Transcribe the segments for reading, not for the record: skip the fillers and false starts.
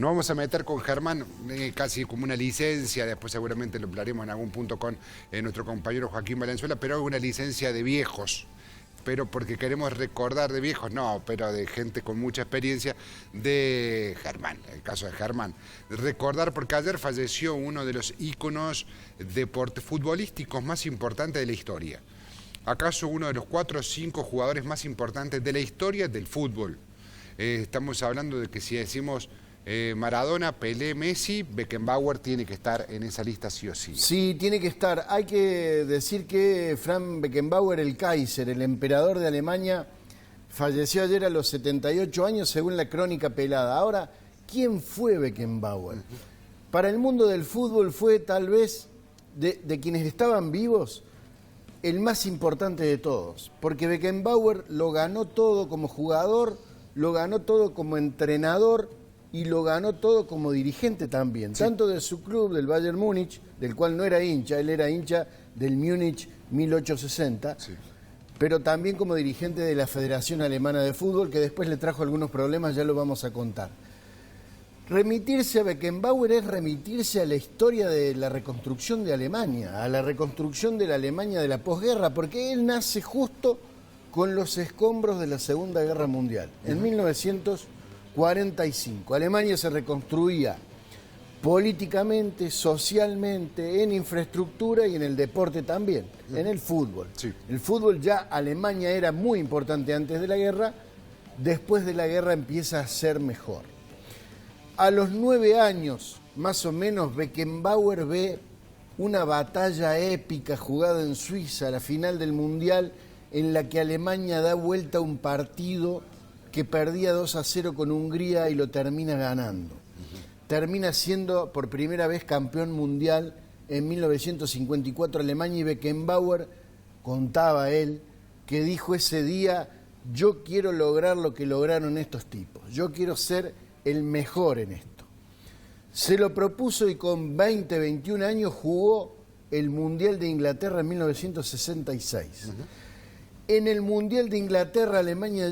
Nos vamos a meter con Germán, casi como una licencia, después seguramente lo hablaremos en algún punto con nuestro compañero Joaquín Valenzuela, pero una licencia de viejos. Pero porque queremos recordar de viejos, no, pero de gente con mucha experiencia, de Germán, el caso de Germán. Recordar porque ayer falleció uno de los íconos futbolísticos más importantes de la historia. ¿Acaso uno de los 4 o 5 jugadores más importantes de la historia del fútbol? Estamos hablando de que si decimos Maradona, Pelé, Messi, Beckenbauer tiene que estar en esa lista sí o sí. Sí, tiene que estar. Hay que decir que Franz Beckenbauer, el Kaiser, el emperador de Alemania, falleció ayer a los 78 años según la crónica pelada. Ahora, ¿quién fue Beckenbauer? Para el mundo del fútbol fue tal vez, de quienes estaban vivos, el más importante de todos. Porque Beckenbauer lo ganó todo como jugador, lo ganó todo como entrenador, y lo ganó todo como dirigente también, sí. Tanto de su club, del Bayern Múnich, del cual no era hincha, él era hincha del Múnich 1860, sí. Pero también como dirigente de la Federación Alemana de Fútbol, que después le trajo algunos problemas, ya lo vamos a contar. Remitirse a Beckenbauer es remitirse a la historia de la reconstrucción de Alemania, a la reconstrucción de la Alemania de la posguerra, porque él nace justo con los escombros de la Segunda Guerra Mundial, en 1945. Alemania se reconstruía políticamente, socialmente, en infraestructura y en el deporte también, en el fútbol. Sí. El fútbol ya Alemania era muy importante antes de la guerra, después de la guerra empieza a ser mejor. A los 9 años, más o menos, Beckenbauer ve una batalla épica jugada en Suiza, la final del Mundial, en la que Alemania da vuelta a un partido que perdía 2-0 con Hungría y lo termina ganando. Termina siendo por primera vez campeón mundial en 1954 Alemania, y Beckenbauer, contaba él, que dijo ese día: yo quiero lograr lo que lograron estos tipos, yo quiero ser el mejor en esto. Se lo propuso y con 20, 21 años jugó el Mundial de Inglaterra en 1966. En el Mundial de Inglaterra, Alemania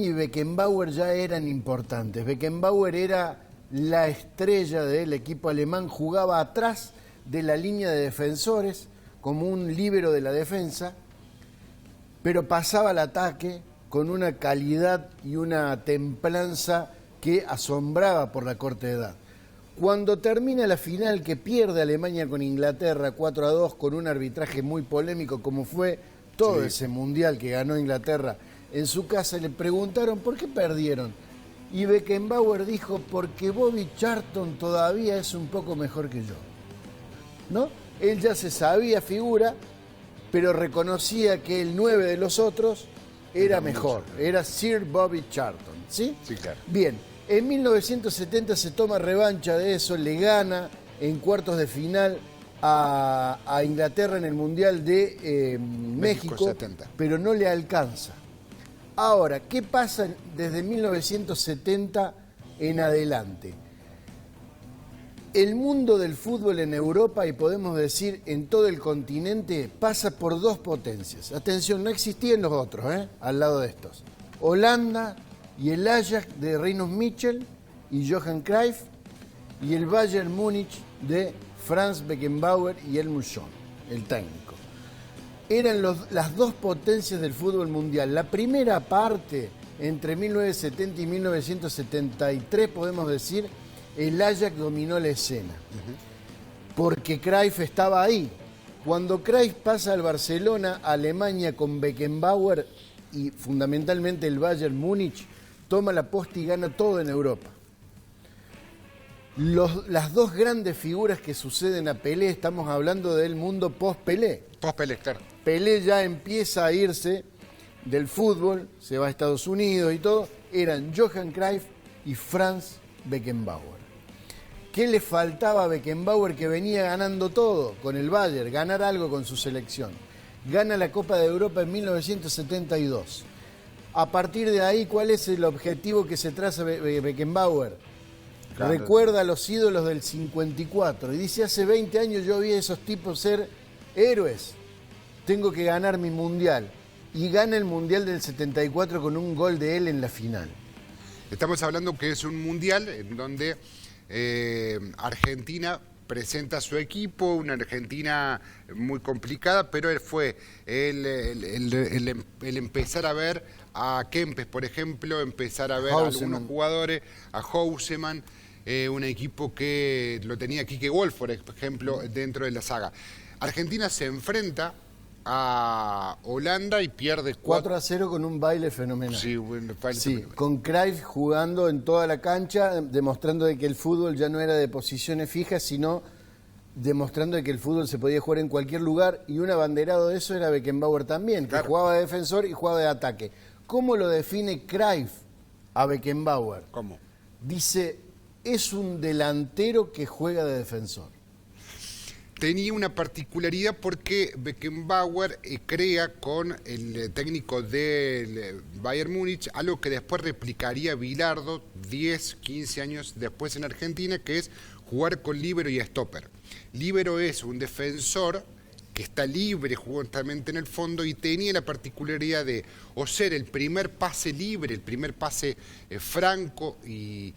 y Beckenbauer ya eran importantes. Beckenbauer era la estrella del equipo alemán, jugaba atrás de la línea de defensores como un líbero de la defensa, pero pasaba al ataque con una calidad y una templanza que asombraba por la corta edad. Cuando termina la final, que pierde Alemania con Inglaterra 4-2 con un arbitraje muy polémico, como fue todo ese mundial que ganó Inglaterra en su casa, le preguntaron por qué perdieron. Y Beckenbauer dijo: porque Bobby Charlton todavía es un poco mejor que yo. ¿No? Él ya se sabía figura, pero reconocía que el 9 de los otros era mejor. Era Sir Bobby Charlton. ¿Sí? Sí, claro. Bien, en 1970 se toma revancha de eso, le gana en cuartos de final a Inglaterra en el Mundial de México 70. Pero no le alcanza. Ahora, ¿qué pasa desde 1970 en adelante? El mundo del fútbol en Europa, y podemos decir en todo el continente, pasa por 2 potencias. Atención, no existían los otros, al lado de estos. Holanda y el Ajax de Rinus Michel y Johan Cruyff, y el Bayern Múnich de Franz Beckenbauer y Helmut Schön, el técnico. Eran las 2 potencias del fútbol mundial. La primera parte, entre 1970 y 1973, podemos decir, el Ajax dominó la escena. Porque Cruyff estaba ahí. Cuando Cruyff pasa al Barcelona, Alemania con Beckenbauer y fundamentalmente el Bayern Múnich, toma la posta y gana todo en Europa. Las 2 grandes figuras que suceden a Pelé, estamos hablando del mundo post-Pelé. Post-Pelé, claro. Pelé ya empieza a irse del fútbol, se va a Estados Unidos y todo, eran Johan Cruyff y Franz Beckenbauer. ¿Qué le faltaba a Beckenbauer, que venía ganando todo con el Bayern, ganar algo con su selección? Gana la Copa de Europa en 1972. A partir de ahí, ¿cuál es el objetivo que se traza Beckenbauer? Claro. Recuerda a los ídolos del 54 y dice: hace 20 años yo vi a esos tipos ser héroes, tengo que ganar mi mundial. Y gana el mundial del 74 con un gol de él en la final. Estamos hablando que es un mundial en donde Argentina presenta a su equipo, una Argentina muy complicada, pero él fue el empezar a ver a Kempes, por ejemplo, empezar a ver a algunos jugadores, a Houseman, un equipo que lo tenía Quique Wolf, por ejemplo, dentro de la saga. Argentina se enfrenta a Holanda y pierde 4-0 con un baile fenomenal. Sí, bueno, con Cruyff jugando en toda la cancha, demostrando de que el fútbol ya no era de posiciones fijas, sino demostrando de que el fútbol se podía jugar en cualquier lugar, y un abanderado de eso era Beckenbauer también, que jugaba de defensor y jugaba de ataque. ¿Cómo lo define Cruyff a Beckenbauer? ¿Cómo? Dice, es un delantero que juega de defensor. Tenía una particularidad porque Beckenbauer crea con el técnico del Bayern Múnich algo que después replicaría Bilardo 10, 15 años después en Argentina, que es jugar con líbero y stopper. Líbero es un defensor que está libre justamente en el fondo y tenía la particularidad de o ser el primer pase libre, el primer pase franco y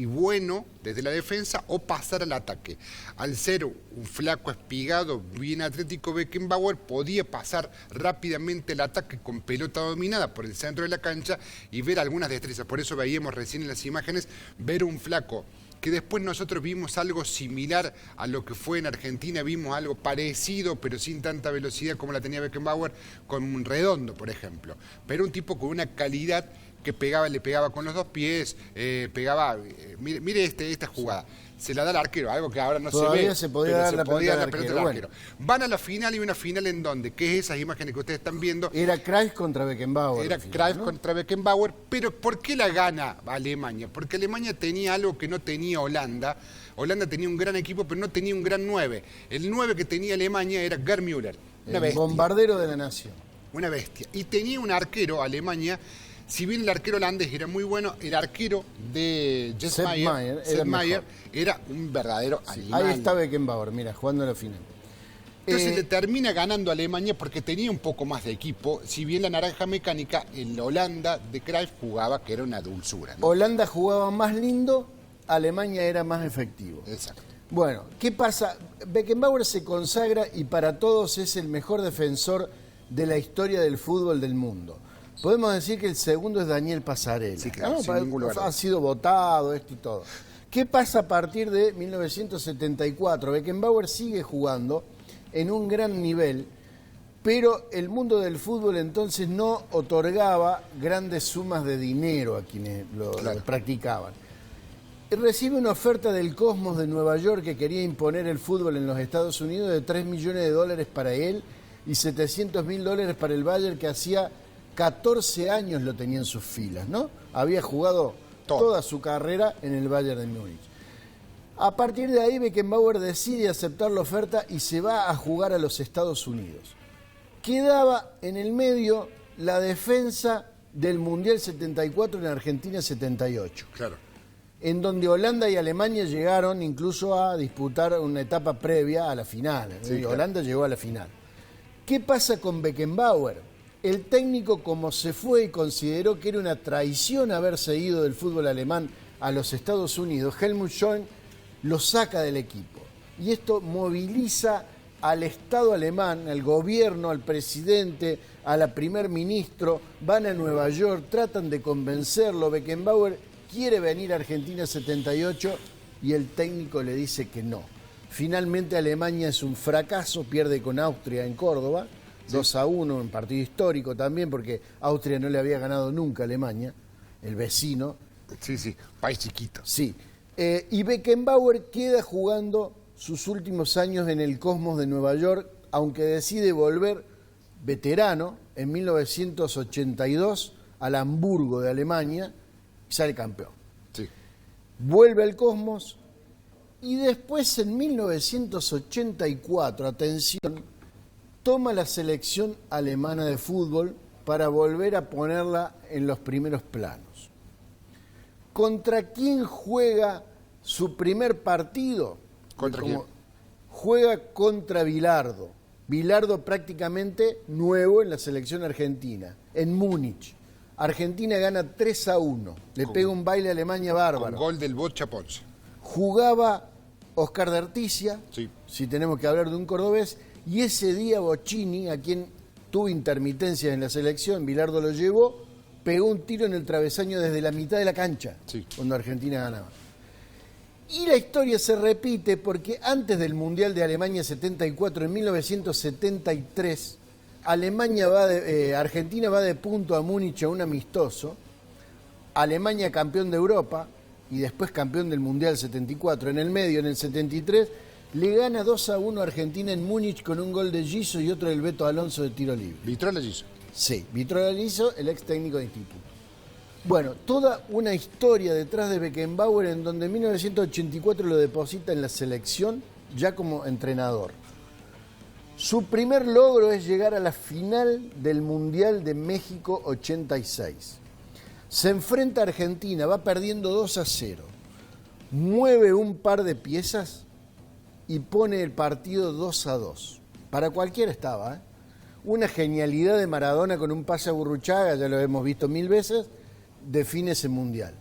bueno desde la defensa, o pasar al ataque. Al ser un flaco espigado, bien atlético, Beckenbauer podía pasar rápidamente el ataque con pelota dominada por el centro de la cancha y ver algunas destrezas. Por eso veíamos recién en las imágenes ver un flaco que después nosotros vimos algo similar a lo que fue en Argentina, vimos algo parecido, pero sin tanta velocidad como la tenía Beckenbauer, con un Redondo, por ejemplo. Pero un tipo con una calidad que le pegaba con los dos pies, mire esta jugada. Se la da al arquero, algo que ahora no se ve. Todavía se podía dar la pelota al arquero. Bueno. Van a la final, y una final en donde, que es esas imágenes que ustedes están viendo. Era Cruyff contra Beckenbauer. Era Cruyff, ¿no?, contra Beckenbauer, pero ¿por qué la gana Alemania? Porque Alemania tenía algo que no tenía Holanda. Holanda tenía un gran equipo, pero no tenía un gran 9. El 9 que tenía Alemania era Gerd Müller, una bestia. Bombardero de la nación. Una bestia. Y tenía un arquero, Alemania. Si bien el arquero holandés era muy bueno, el arquero de Sepp Maier era un verdadero animal. Ahí está Beckenbauer, mira, jugando a la final. Entonces le termina ganando a Alemania porque tenía un poco más de equipo, si bien la naranja mecánica en la Holanda de Cruyff jugaba, que era una dulzura, ¿no? Holanda jugaba más lindo, Alemania era más efectivo. Exacto. Bueno, ¿qué pasa? Beckenbauer se consagra y para todos es el mejor defensor de la historia del fútbol del mundo. Podemos decir que el segundo es Daniel Passarella. Sí, claro, sin ningún lugar. Ha sido votado, esto y todo. ¿Qué pasa a partir de 1974? Beckenbauer sigue jugando en un gran nivel, pero el mundo del fútbol entonces no otorgaba grandes sumas de dinero a quienes lo practicaban. Recibe una oferta del Cosmos de Nueva York, que quería imponer el fútbol en los Estados Unidos, de $3 millones para él y $700.000 para el Bayern, que hacía 14 años lo tenía en sus filas, ¿no? Había jugado toda su carrera en el Bayern de Múnich. A partir de ahí, Beckenbauer decide aceptar la oferta y se va a jugar a los Estados Unidos. Quedaba en el medio la defensa del Mundial 74 en Argentina 78. Claro. En donde Holanda y Alemania llegaron incluso a disputar una etapa previa a la final. Sí, claro. Holanda llegó a la final. ¿Qué pasa con Beckenbauer? El técnico, como se fue y consideró que era una traición haberse ido del fútbol alemán a los Estados Unidos, Helmut Schön lo saca del equipo. Y esto moviliza al Estado alemán, al gobierno, al presidente, a la primer ministro. Van a Nueva York, tratan de convencerlo. Beckenbauer quiere venir a Argentina 78 y el técnico le dice que no. Finalmente Alemania es un fracaso, pierde con Austria en Córdoba. 2-1, un partido histórico también, porque Austria no le había ganado nunca a Alemania, el vecino. Sí, país chiquito. Sí. Y Beckenbauer queda jugando sus últimos años en el Cosmos de Nueva York, aunque decide volver veterano en 1982 al Hamburgo de Alemania y sale campeón. Sí. Vuelve al Cosmos y después en 1984, atención, toma la selección alemana de fútbol para volver a ponerla en los primeros planos. ¿Contra quién juega su primer partido? ¿Contra quién? Juega contra Bilardo. Bilardo prácticamente nuevo en la selección argentina, en Múnich. Argentina gana 3-1. Le pega un baile a Alemania bárbaro. Con gol del Bocha Ponce. Jugaba Oscar de Articia, Sí. si tenemos que hablar de un cordobés, y ese día Bocchini, a quien tuvo intermitencias en la selección, Bilardo lo llevó, pegó un tiro en el travesaño desde la mitad de la cancha, Sí. cuando Argentina ganaba. Y la historia se repite porque antes del Mundial de Alemania 74, en 1973, Argentina va de punto a Múnich a un amistoso, Alemania campeón de Europa y después campeón del Mundial 74. En el medio, en el 73, le gana 2-1 a Argentina en Múnich con un gol de Giso y otro del Beto Alonso de tiro libre. Vitrola hizo. Sí, Vitrola Lizo, el ex técnico de instituto. Bueno, toda una historia detrás de Beckenbauer en donde en 1984 lo deposita en la selección ya como entrenador. Su primer logro es llegar a la final del Mundial de México 86. Se enfrenta a Argentina, va perdiendo 2-0. Mueve un par de piezas y pone el partido 2-2. Para cualquiera estaba, ¿eh? Una genialidad de Maradona con un pase a Burruchaga, ya lo hemos visto 1000 veces, define ese mundial.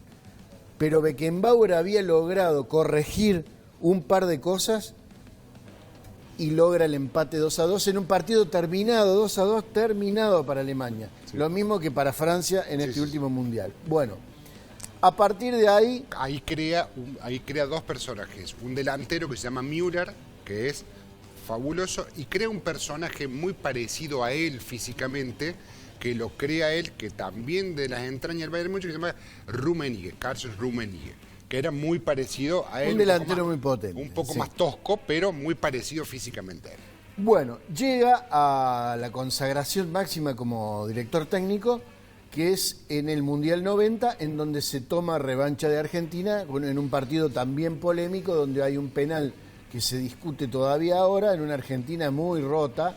Pero Beckenbauer había logrado corregir un par de cosas y logra el empate 2-2 en un partido terminado, 2-2 terminado para Alemania. Sí. Lo mismo que para Francia en este último mundial. Bueno, a partir de ahí... Ahí crea dos personajes. Un delantero que se llama Müller, que es fabuloso, y crea un personaje muy parecido a él físicamente, que lo crea él, que también de las entrañas del Bayern Múnich, que se llama Rummenigge, Carlos Rummenigge, que era muy parecido a él. Un delantero muy potente. Un poco más tosco, pero muy parecido físicamente a él. Bueno, llega a la consagración máxima como director técnico, que es en el Mundial 90, en donde se toma revancha de Argentina, en un partido también polémico, donde hay un penal que se discute todavía ahora, en una Argentina muy rota,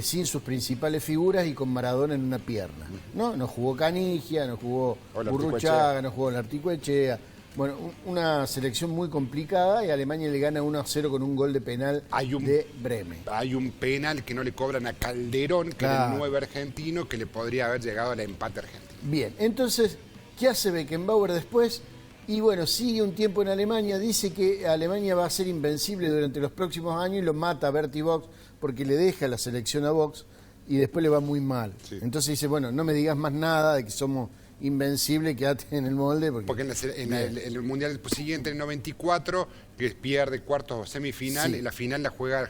sin sus principales figuras y con Maradona en una pierna. No jugó Canigia, no jugó Burruchaga, no jugó Larticoechea. Bueno, una selección muy complicada y Alemania le gana 1-0 con un gol de penal de Bremen. Hay un penal que no le cobran a Calderón, que era el 9 argentino, que le podría haber llegado al empate argentino. Bien, entonces, ¿qué hace Beckenbauer después? Y bueno, sigue un tiempo en Alemania, dice que Alemania va a ser invencible durante los próximos años y lo mata a Bertie Box porque le deja la selección a Box y después le va muy mal. Sí. Entonces dice, bueno, no me digas más nada de que somos invencibles, quédate en el molde. Porque en el Mundial siguiente, en el 94, que pierde cuartos o semifinal, sí. Y la final la juega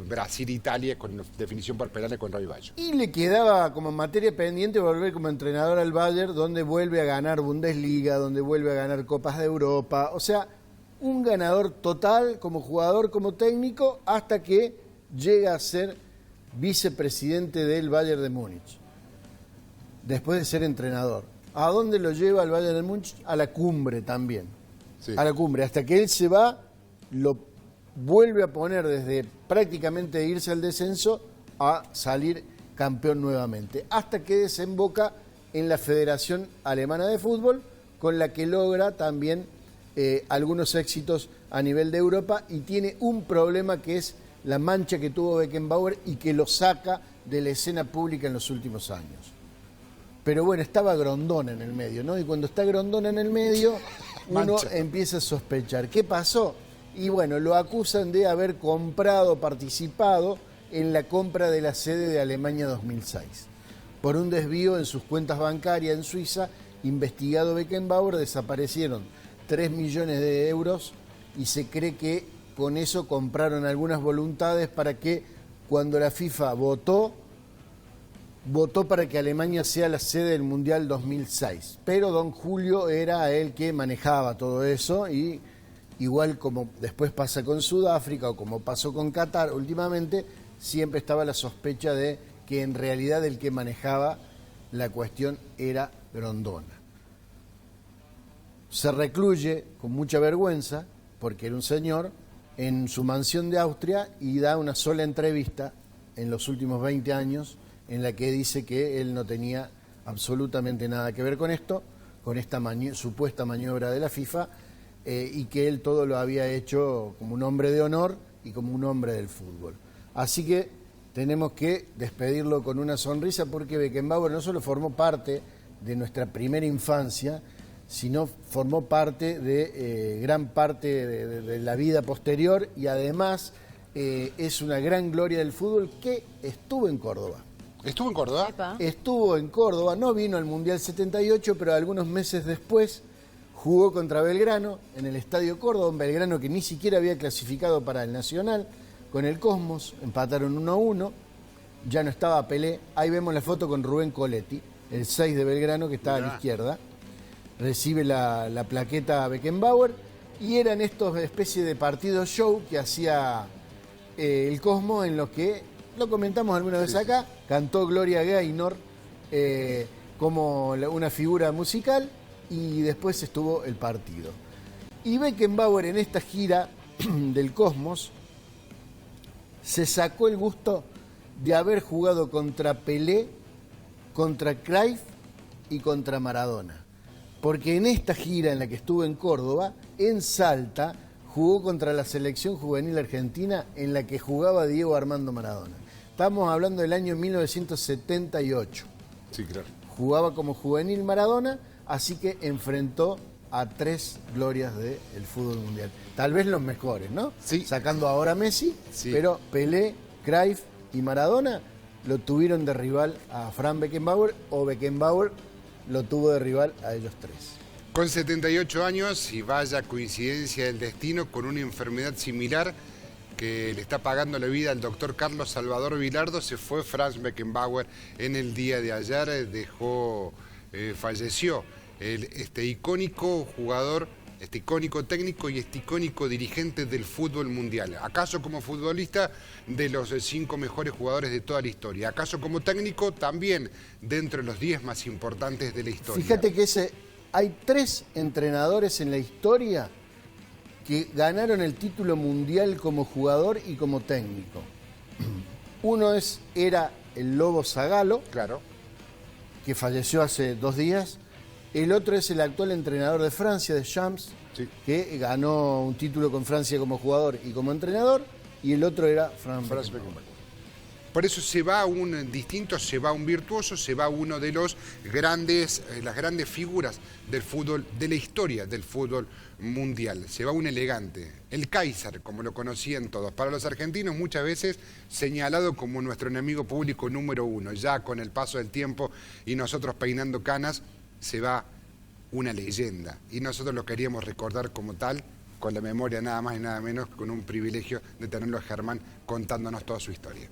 Brasil-Italia con definición por penales con Roy Baggio. Y le quedaba como materia pendiente volver como entrenador al Bayern, donde vuelve a ganar Bundesliga, donde vuelve a ganar Copas de Europa. O sea, un ganador total como jugador, como técnico, hasta que llega a ser vicepresidente del Bayern de Múnich, después de ser entrenador. ¿A dónde lo lleva el Bayern de Múnich? A la cumbre también. Sí. A la cumbre. Hasta que él se va, lo vuelve a poner desde prácticamente irse al descenso a salir campeón nuevamente. Hasta que desemboca en la Federación Alemana de Fútbol, con la que logra también algunos éxitos a nivel de Europa y tiene un problema que es la mancha que tuvo Beckenbauer y que lo saca de la escena pública en los últimos años. Pero bueno, estaba Grondona en el medio, ¿no? Y cuando está Grondona en el medio, uno empieza a sospechar. ¿Qué pasó? Y bueno, lo acusan de haber participado en la compra de la sede de Alemania 2006. Por un desvío en sus cuentas bancarias en Suiza, investigado Beckenbauer, desaparecieron 3 millones de euros y se cree que con eso compraron algunas voluntades para que cuando la FIFA votó para que Alemania sea la sede del Mundial 2006. Pero don Julio era el que manejaba todo eso y igual como después pasa con Sudáfrica o como pasó con Qatar últimamente, siempre estaba la sospecha de que en realidad el que manejaba la cuestión era Grondona. Se recluye con mucha vergüenza, porque era un señor, en su mansión de Austria y da una sola entrevista en los últimos 20 años en la que dice que él no tenía absolutamente nada que ver con esto, con esta supuesta maniobra de la FIFA, y que él todo lo había hecho como un hombre de honor y como un hombre del fútbol. Así que tenemos que despedirlo con una sonrisa porque Beckenbauer no solo formó parte de nuestra primera infancia, sino formó parte de gran parte de la vida posterior y además es una gran gloria del fútbol que estuvo en Córdoba. ¿Estuvo en Córdoba? Epa. Estuvo en Córdoba, no vino al Mundial 78, pero algunos meses después jugó contra Belgrano en el Estadio Córdoba, un Belgrano que ni siquiera había clasificado para el Nacional, con el Cosmos, empataron 1-1, ya no estaba Pelé, ahí vemos la foto con Rubén Coletti, el 6 de Belgrano que estaba a la izquierda, recibe la plaqueta Beckenbauer, y eran estos especies de partidos show que hacía el Cosmos, en los que, lo comentamos alguna vez acá, cantó Gloria Gaynor como una figura musical, y después estuvo el partido. Y Beckenbauer en esta gira del Cosmos se sacó el gusto de haber jugado contra Pelé, contra Cruyff y contra Maradona. Porque en esta gira en la que estuvo en Córdoba, en Salta, jugó contra la selección juvenil argentina en la que jugaba Diego Armando Maradona. Estamos hablando del año 1978. Sí, claro. Jugaba como juvenil Maradona, así que enfrentó a 3 glorias del fútbol mundial. Tal vez los mejores, ¿no? Sí. Sacando ahora a Messi, Sí. pero Pelé, Cruyff y Maradona lo tuvieron de rival a Franz Beckenbauer, o Beckenbauer lo tuvo de rival a ellos 3. Con 78 años, y vaya coincidencia del destino, con una enfermedad similar que le está pagando la vida al doctor Carlos Salvador Vilardo, se fue Franz Beckenbauer en el día de ayer, falleció este icónico jugador, este icónico técnico y este icónico dirigente del fútbol mundial. ¿Acaso como futbolista de los 5 mejores jugadores de toda la historia? ¿Acaso como técnico también dentro de los 10 más importantes de la historia? Fíjate que hay 3 entrenadores en la historia que ganaron el título mundial como jugador y como técnico. Uno era el Lobo Zagallo, Claro. que falleció hace 2 días. El otro es el actual entrenador de Francia, Deschamps, Sí. que ganó un título con Francia como jugador y como entrenador. Y el otro era Franz Beckenbauer. Por eso se va un distinto, se va un virtuoso, se va uno de los grandes, las grandes figuras del fútbol, de la historia del fútbol mundial. Se va un elegante, el Kaiser, como lo conocían todos. Para los argentinos muchas veces señalado como nuestro enemigo público número 1. Ya con el paso del tiempo y nosotros peinando canas, se va una leyenda. Y nosotros lo queríamos recordar como tal, con la memoria nada más y nada menos, con un privilegio de tenerlo a Germán contándonos toda su historia.